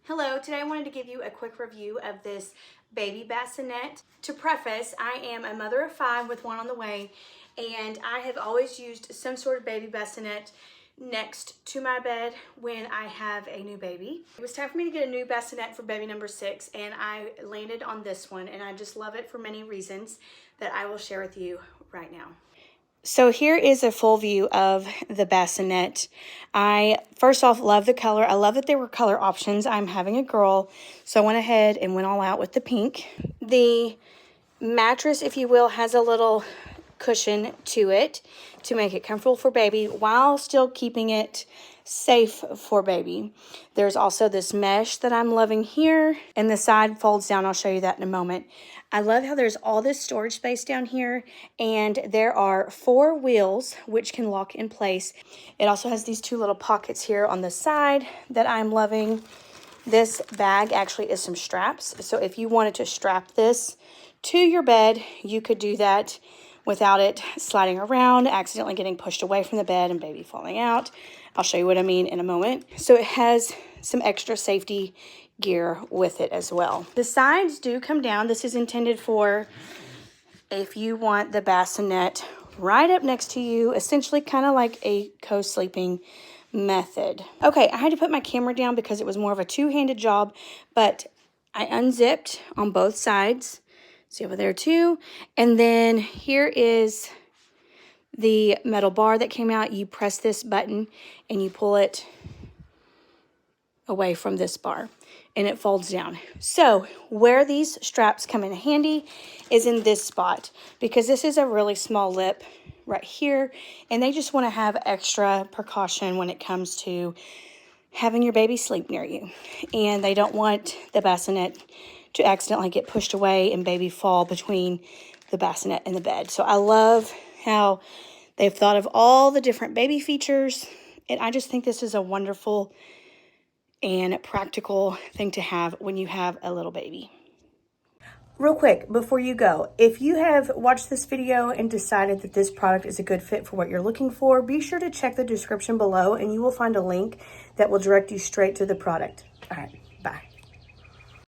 Hello, today I wanted to give you a quick review of this baby bassinet. To preface, I am a mother of 5 with one on the way, and I have always used some sort of baby bassinet next to my bed when I have a new baby. It was time for me to get a new bassinet for baby number 6, and I landed on this one, and I just love it for many reasons that I will share with you right now. So here is a full view of the bassinet. I first off love the color. I love that there were color options. I'm having a girl, so I went ahead and went all out with the pink. The mattress, if you will, has a little cushion to it to make it comfortable for baby while still keeping it safe for baby. There's also this mesh that I'm loving here, and the side folds down. I'll show you that in a moment. I love how there's all this storage space down here, and there are 4 wheels which can lock in place. It also has these 2 little pockets here on the side that I'm loving. This bag actually is some straps, so if you wanted to strap this to your bed, you could do that without it sliding around, accidentally getting pushed away from the bed and baby falling out. I'll show you what I mean in a moment. So it has some extra safety gear with it as well. The sides do come down. This is intended for if you want the bassinet right up next to you, essentially kind of like a co-sleeping method. Okay, I had to put my camera down because it was more of a two-handed job, but I unzipped on both sides. See over there too. And then here is the metal bar that came out. You press this button and you pull it away from this bar and it folds down. So where these straps come in handy is in this spot, because this is a really small lip right here, and they just want to have extra precaution when it comes to having your baby sleep near you, and they don't want the bassinet to accidentally get pushed away and baby fall between the bassinet and the bed. So I love how they've thought of all the different baby features, and I just think this is a wonderful and practical thing to have when you have a little baby. Real quick, before you go, if you have watched this video and decided that this product is a good fit for what you're looking for, be sure to check the description below and you will find a link that will direct you straight to the product. All right.